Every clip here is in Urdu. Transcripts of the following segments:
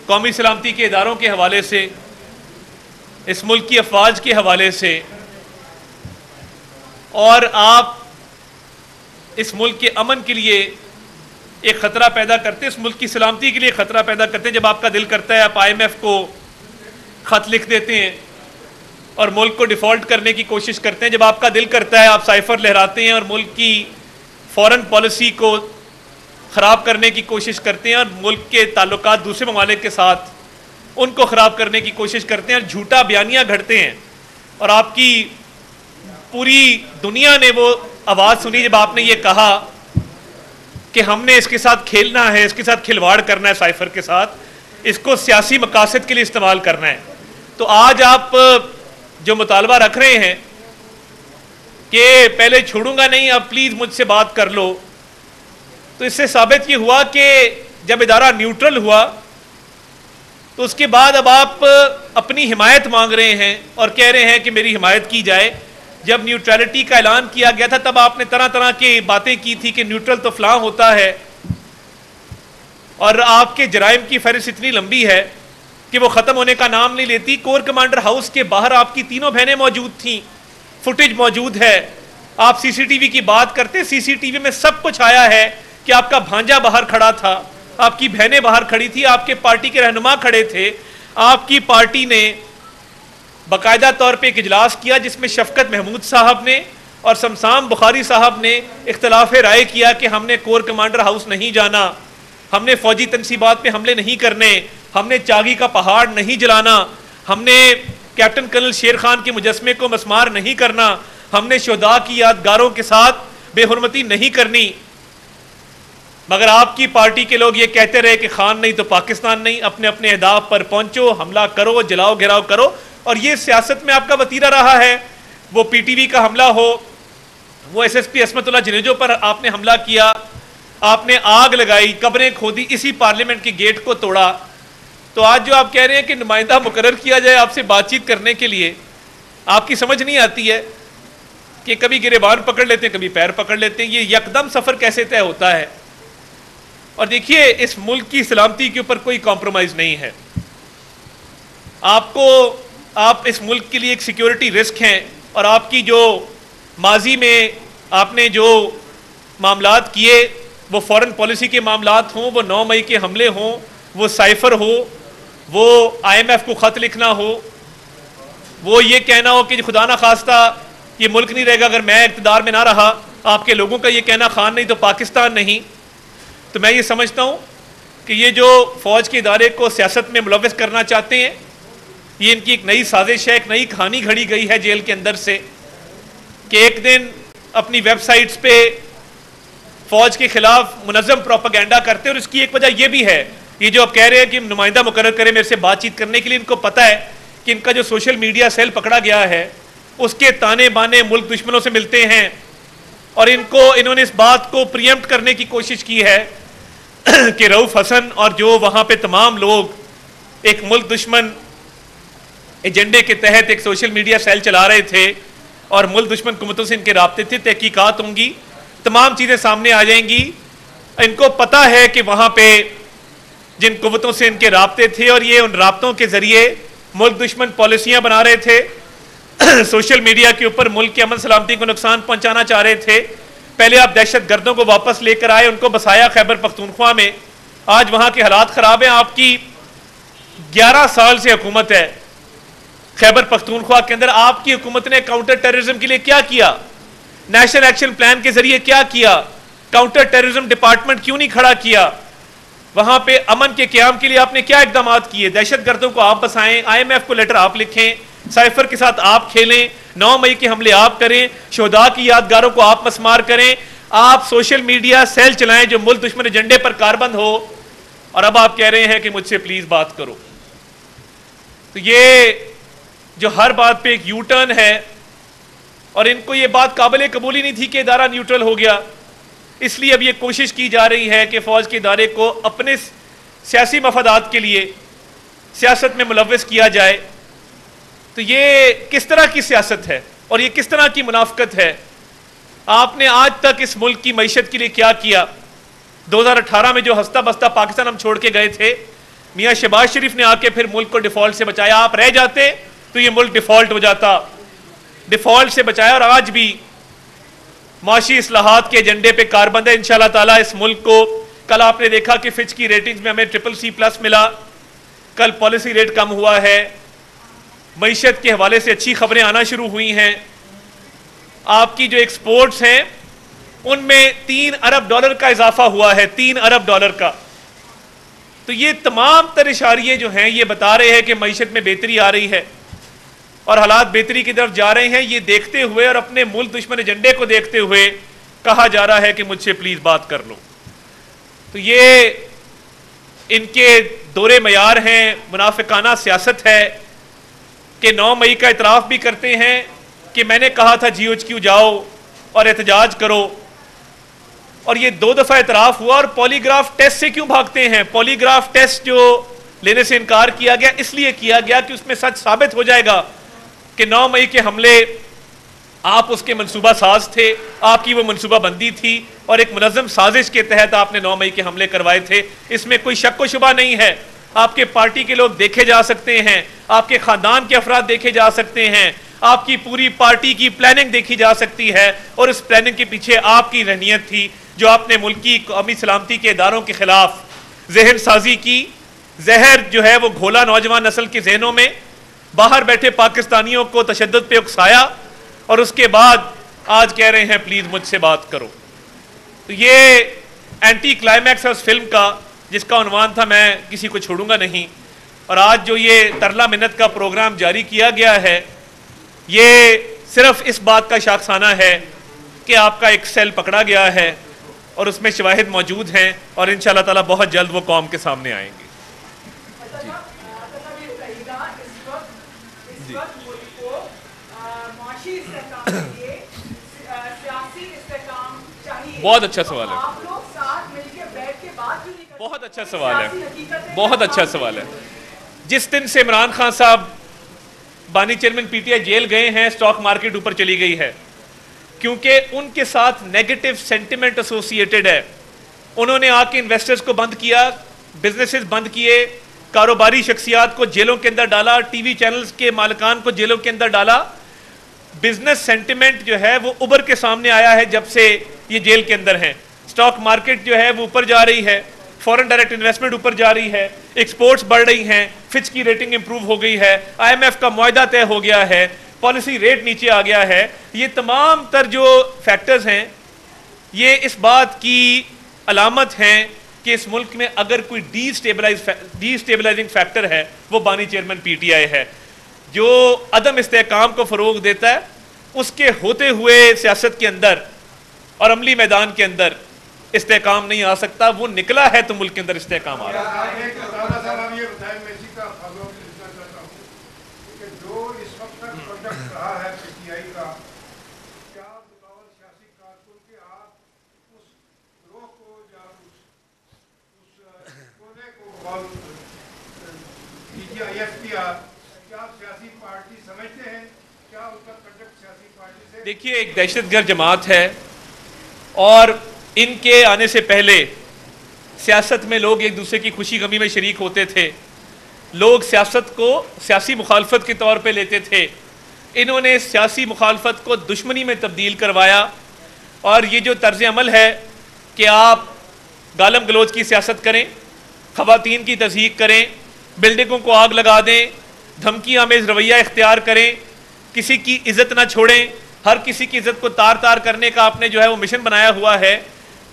قومی سلامتی کے اداروں کے حوالے سے، اس ملک کی افواج کے حوالے سے، اور آپ اس ملک کے امن کے لیے ایک خطرہ پیدا کرتے ہیں، اس ملک کی سلامتی کے لیے خطرہ پیدا کرتے ہیں۔ جب آپ کا دل کرتا ہے آپ IMF کو خط لکھ دیتے ہیں اور ملک کو ڈیفالٹ کرنے کی کوشش کرتے ہیں۔ جب آپ کا دل کرتا ہے آپ سائفر لہراتے ہیں اور ملک کی فورن پالیسی کو خراب کرنے کی کوشش کرتے ہیں اور ملک کے تعلقات دوسرے ممالک کے ساتھ ان کو خراب کرنے کی کوشش کرتے ہیں اور جھوٹا بیانیہ گھڑتے ہیں، اور آپ کی پوری دنیا نے وہ آواز سنی جب آپ نے یہ کہا کہ ہم نے اس کے ساتھ کھیلنا ہے، اس کے ساتھ کھلواڑ کرنا ہے، سائفر کے ساتھ اس کو سیاسی مقاصد کے لیے استعمال کرنا ہے۔ تو آج آپ جو مطالبہ رکھ رہے ہیں کہ پہلے چھوڑوں گا نہیں، اب پلیز مجھ سے بات کر لو، تو اس سے ثابت یہ ہوا کہ جب ادارہ نیوٹرل ہوا تو اس کے بعد اب آپ اپنی حمایت مانگ رہے ہیں اور کہہ رہے ہیں کہ میری حمایت کی جائے۔ جب نیوٹرلٹی کا اعلان کیا گیا تھا تب آپ نے طرح طرح کی باتیں کی تھی کہ نیوٹرل تو فلاں ہوتا ہے، اور آپ کے جرائم کی فہرست اتنی لمبی ہے کہ وہ ختم ہونے کا نام نہیں لیتی۔ کور کمانڈر ہاؤس کے باہر آپ کی تینوں بہنیں موجود تھیں، فوٹیج موجود ہے، آپ سی سی ٹی وی کی بات کرتے، سی سی ٹی وی میں سب کچھ آیا ہے کہ آپ کا بھانجا باہر کھڑا تھا، آپ کی بہنیں باہر کھڑی تھی، آپ کے پارٹی کے رہنما کھڑے تھے۔ آپ کی پارٹی نے باقاعدہ طور پہ ایک اجلاس کیا جس میں شفقت محمود صاحب نے اور شمسام بخاری صاحب نے اختلاف رائے کیا کہ ہم نے کور کمانڈر ہاؤس نہیں جانا، ہم نے فوجی تنصیبات پہ حملے نہیں کرنے، ہم نے چاگی کا پہاڑ نہیں جلانا، ہم نے کیپٹن کرنل شیر خان کے مجسمے کو مسمار نہیں کرنا، ہم نے شہداء کی یادگاروں کے ساتھ بے حرمتی نہیں کرنی۔ مگر آپ کی پارٹی کے لوگ یہ کہتے رہے کہ خان نہیں تو پاکستان نہیں، اپنے اپنے اہداف پر پہنچو، حملہ کرو، جلاؤ گھراؤ کرو، اور یہ سیاست میں آپ کا وتیرہ رہا ہے۔ وہ پی ٹی وی کا حملہ ہو، وہ ایس ایس پی عصمت اللہ جنیجو پر آپ نے حملہ کیا، آپ نے آگ لگائی، قبریں کھودی، اسی پارلیمنٹ کے گیٹ کو توڑا۔ تو آج جو آپ کہہ رہے ہیں کہ نمائندہ مقرر کیا جائے آپ سے بات چیت کرنے کے لیے، آپ کی سمجھ نہیں آتی ہے کہ کبھی گریبان پکڑ لیتے ہیں، کبھی پیر پکڑ لیتے ہیں، یہ یکدم سفر کیسے طے ہوتا ہے؟ اور دیکھیے اس ملک کی سلامتی کے اوپر کوئی کمپرومائز نہیں ہے۔ آپ اس ملک کے لیے ایک سیکیورٹی رسک ہیں، اور آپ کی جو ماضی میں آپ نے جو معاملات کیے، وہ فورن پالیسی کے معاملات ہوں، وہ 9 مئی کے حملے ہوں، وہ سائفر ہو، وہ IMF کو خط لکھنا ہو، وہ یہ کہنا ہو کہ خدا نہ خواستہ یہ ملک نہیں رہے گا اگر میں اقتدار میں نہ رہا، آپ کے لوگوں کا یہ کہنا خان نہیں تو پاکستان نہیں۔ تو میں یہ سمجھتا ہوں کہ یہ جو فوج کے ادارے کو سیاست میں ملوث کرنا چاہتے ہیں، یہ ان کی ایک نئی سازش ہے، ایک نئی کہانی گھڑی گئی ہے جیل کے اندر سے، کہ ایک دن اپنی ویب سائٹس پہ فوج کے خلاف منظم پروپیگنڈا کرتے، اور اس کی ایک وجہ یہ بھی ہے، یہ جو آپ کہہ رہے ہیں کہ نمائندہ مقرر کرے میرے سے بات چیت کرنے کے لیے، ان کو پتہ ہے کہ ان کا جو سوشل میڈیا سیل پکڑا گیا ہے اس کے تانے بانے ملک دشمنوں سے ملتے ہیں، اور انہوں نے اس بات کو پریمپٹ کرنے کی کوشش کی ہے کہ رؤف حسن اور جو وہاں پہ تمام لوگ ایک ملک دشمن ایجنڈے کے تحت ایک سوشل میڈیا سیل چلا رہے تھے، اور ملک دشمن حکومتوں سے ان کے رابطے تھے، تحقیقات ہوں گی، تمام چیزیں سامنے آ جائیں گی۔ ان کو پتہ ہے کہ وہاں پہ جن قوتوں سے ان کے رابطے تھے، اور یہ ان رابطوں کے ذریعے ملک دشمن پالیسیاں بنا رہے تھے، سوشل میڈیا کے اوپر ملک کے امن سلامتی کو نقصان پہنچانا چاہ رہے تھے۔ پہلے آپ دہشت گردوں کو واپس لے کر آئے، ان کو بسایا خیبر پختونخوا میں، آج وہاں کے حالات خراب ہیں۔ آپ کی 11 سال سے حکومت ہے خیبر پختونخوا کے اندر، آپ کی حکومت نے کاؤنٹر ٹیررزم کے لیے کیا کیا؟ نیشنل ایکشن پلان کے ذریعے کیا کیا؟ کاؤنٹر ٹیررزم ڈپارٹمنٹ کیوں نہیں کھڑا کیا؟ وہاں پہ امن کے قیام کے لیے آپ نے کیا اقدامات کیے؟ دہشت گردوں کو آپ بسائیں، IMF کو لیٹر آپ لکھیں، سائفر کے ساتھ آپ کھیلیں، 9 مئی کے حملے آپ کریں، شہداء کی یادگاروں کو آپ مسمار کریں، آپ سوشل میڈیا سیل چلائیں جو ملک دشمن ایجنڈے پر کاربند ہو، اور اب آپ کہہ رہے ہیں کہ مجھ سے پلیز بات کرو۔ تو یہ جو ہر بات پہ ایک یو ٹرن ہے، اور ان کو یہ بات قابل قبول ہی نہیں تھی کہ ادارہ نیوٹرل ہو گیا، اس لیے اب یہ کوشش کی جا رہی ہے کہ فوج کے ادارے کو اپنے سیاسی مفادات کے لیے سیاست میں ملوث کیا جائے۔ تو یہ کس طرح کی سیاست ہے اور یہ کس طرح کی منافقت ہے؟ آپ نے آج تک اس ملک کی معیشت کے لیے کیا کیا؟ 2018 میں جو ہستہ بستہ پاکستان ہم چھوڑ کے گئے تھے، میاں شہباز شریف نے آ کے پھر ملک کو ڈیفالٹ سے بچایا. آپ رہ جاتے تو یہ ملک ڈیفالٹ ہو جاتا. ڈیفالٹ سے بچایا اور آج بھی معاشی اصلاحات کے ایجنڈے پہ کاربند ہے انشاءاللہ تعالیٰ اس ملک کو. کل آپ نے دیکھا کہ فچ کی ریٹنگز میں ہمیں CCC+ ملا. کل پالیسی ریٹ کم ہوا ہے. معیشت کے حوالے سے اچھی خبریں آنا شروع ہوئی ہیں. آپ کی جو ایکسپورٹس ہیں ان میں $3 ارب کا اضافہ ہوا ہے, $3 ارب کا. تو یہ تمام تر اشاریے جو ہیں یہ بتا رہے ہیں کہ معیشت میں بہتری آ رہی ہے اور حالات بہتری کی طرف جا رہے ہیں. یہ دیکھتے ہوئے اور اپنے ملک دشمن ایجنڈے کو دیکھتے ہوئے کہا جا رہا ہے کہ مجھ سے پلیز بات کر لو. تو یہ ان کے دورے معیار ہیں, منافقانہ سیاست ہے کہ 9 مئی کا اعتراف بھی کرتے ہیں کہ میں نے کہا تھا GHQ جاؤ اور احتجاج کرو, اور یہ 2 دفعہ اعتراف ہوا. اور پولی گراف ٹیسٹ سے کیوں بھاگتے ہیں؟ پولی گراف ٹیسٹ جو لینے سے انکار کیا گیا اس لیے کیا گیا کہ اس میں سچ ثابت ہو جائے گا کہ 9 مئی کے حملے آپ اس کے منصوبہ ساز تھے, آپ کی وہ منصوبہ بندی تھی اور ایک منظم سازش کے تحت آپ نے 9 مئی کے حملے کروائے تھے. اس میں کوئی شک و شبہ نہیں ہے. آپ کے پارٹی کے لوگ دیکھے جا سکتے ہیں, آپ کے خاندان کے افراد دیکھے جا سکتے ہیں, آپ کی پوری پارٹی کی پلاننگ دیکھی جا سکتی ہے, اور اس پلاننگ کے پیچھے آپ کی ذہنیت تھی جو آپ نے ملکی قومی سلامتی کے اداروں کے خلاف ذہن سازی کی. زہر جو ہے وہ گھولا نوجوان نسل کے ذہنوں میں, باہر بیٹھے پاکستانیوں کو تشدد پہ اکسایا, اور اس کے بعد آج کہہ رہے ہیں پلیز مجھ سے بات کرو. تو یہ اینٹی کلائمیکس ہے اس فلم کا جس کا عنوان تھا میں کسی کو چھوڑوں گا نہیں. اور آج جو یہ ترلا منت کا پروگرام جاری کیا گیا ہے یہ صرف اس بات کا شاخسانہ ہے کہ آپ کا ایک سیل پکڑا گیا ہے اور اس میں شواہد موجود ہیں, اور انشاءاللہ تعالیٰ بہت جلد وہ قوم کے سامنے آئیں گے. بہت اچھا سوال ہے, بہت اچھا سوال ہے, بہت اچھا سوال ہے. جس دن سے عمران خان صاحب بانی چیئرمین PTI جیل گئے ہیں سٹاک مارکیٹ اوپر چلی گئی ہے, کیونکہ ان کے ساتھ نیگیٹو سینٹیمنٹ ایسوسیٹڈ ہے. انہوں نے آ کے انویسٹرز کو بند کیا, بزنسز بند کیے, کاروباری شخصیات کو جیلوں کے اندر ڈالا, TV چینلز کے مالکان کو جیلوں کے اندر ڈالا. بزنس سینٹیمنٹ جو ہے وہ اوبر کے سامنے آیا ہے جب سے یہ جیل کے اندر ہیں. سٹاک مارکیٹ جو ہے وہ اوپر جا رہی ہے, فورن ڈائریکٹ انویسٹمنٹ اوپر جا رہی ہے, ایکسپورٹس بڑھ رہی ہیں, فچ کی ریٹنگ امپروو ہو گئی ہے, IMF کا معاہدہ طے ہو گیا ہے, پالیسی ریٹ نیچے آ گیا ہے. یہ تمام تر جو فیکٹرز ہیں یہ اس بات کی علامت ہیں کہ اس ملک میں اگر کوئی ڈی اسٹیبلائزنگ فیکٹر ہے وہ بانی چیئرمین PTI ہے, جو عدم استحکام کو فروغ دیتا ہے. اس کے ہوتے ہوئے سیاست کے اندر اور عملی میدان کے اندر استحکام نہیں آ سکتا. وہ نکلا ہے تو ملک کے اندر استحکام آ رہا ہے. دیکھیے ایک دہشت گرد جماعت ہے, اور ان کے آنے سے پہلے سیاست میں لوگ ایک دوسرے کی خوشی غمی میں شریک ہوتے تھے. لوگ سیاست کو سیاسی مخالفت کے طور پہ لیتے تھے. انہوں نے سیاسی مخالفت کو دشمنی میں تبدیل کروایا, اور یہ جو طرز عمل ہے کہ آپ گالم گلوچ کی سیاست کریں, خواتین کی تضحیک کریں, بلڈنگوں کو آگ لگا دیں, دھمکی آمیز رویہ اختیار کریں, کسی کی عزت نہ چھوڑیں, ہر کسی کی عزت کو تار تار کرنے کا آپ نے جو ہے وہ مشن بنایا ہوا ہے.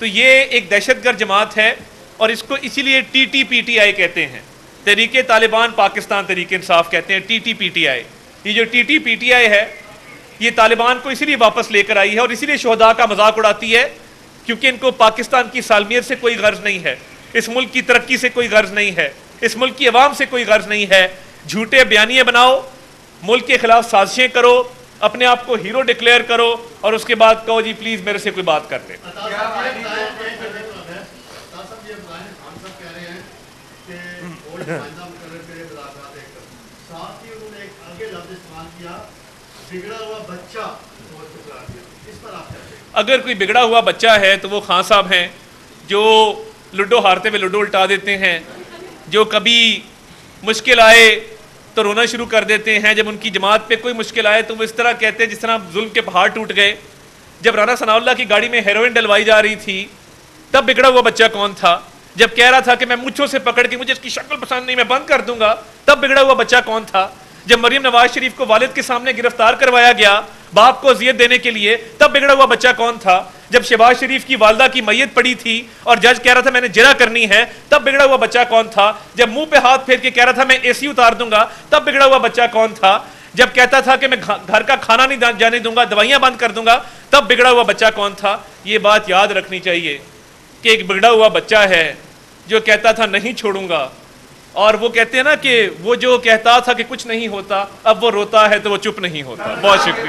تو یہ ایک دہشت گرد جماعت ہے, اور اس کو اسی لیے TTPTI کہتے ہیں, تحریک طالبان پاکستان تحریک انصاف کہتے ہیں TTPTI. یہ جو TTPTI ہے یہ طالبان کو اسی لیے واپس لے کر آئی ہے, اور اسی لیے شہداء کا مذاق اڑاتی ہے, کیونکہ ان کو پاکستان کی سالمیت سے کوئی غرض نہیں ہے, اس ملک کی ترقی سے کوئی غرض نہیں ہے, اس ملک کی عوام سے کوئی غرض نہیں ہے. جھوٹے بیانیے بناؤ, ملک کے خلاف سازشیں کرو, اپنے آپ کو ہیرو ڈکلیئر کرو, اور اس کے بعد کہو جی پلیز میرے سے کوئی بات کر لیں. اگر کوئی بگڑا ہوا بچہ ہے تو وہ خان صاحب ہیں جو لوڈو ہارتے ہوئے لوڈو الٹا دیتے ہیں, جو کبھی مشکل آئے تو رونا شروع کر دیتے ہیں، جب ان کی جماعت پہ کوئی مشکل آئے تو وہ اس طرح کہتے ہیں جس طرح ظلم کے پہاڑ ٹوٹ گئے۔ جب رانا ثناء اللہ کی گاڑی میں ہیروئن ڈلوائی جا رہی تھی تب بگڑا ہوا بچہ کون تھا؟ جب کہہ رہا تھا کہ میں مونچھوں سے پکڑ کے مجھے اس کی شکل پسند نہیں میں بند کر دوں گا تب بگڑا ہوا بچہ کون تھا؟ جب مریم نواز شریف کو والد کے سامنے گرفتار کروایا گیا باپ کو اذیت دینے کے لیے تب بگڑا ہوا بچہ کون تھا؟ جب شہباز شریف کی والدہ کی میت پڑی تھی اور جج کہہ رہا تھا میں نے جرح کرنی ہے تب بگڑا ہوا بچہ کون تھا؟ جب منہ پہ ہاتھ پھیر کے کہہ رہا تھا میں اے سی اتار دوں گا تب بگڑا ہوا بچہ کون تھا؟ جب کہتا تھا کہ میں گھر کا کھانا نہیں جانے دوں گا دوائیاں بند کر دوں گا تب بگڑا ہوا بچہ کون تھا؟ یہ بات یاد رکھنی چاہیے کہ ایک بگڑا ہوا بچہ ہے جو کہتا تھا نہیں چھوڑوں گا، اور وہ کہتے ہیں نا کہ وہ جو کہتا تھا کہ کچھ نہیں ہوتا اب وہ روتا ہے تو وہ چپ نہیں ہوتا۔ بہت شکریہ۔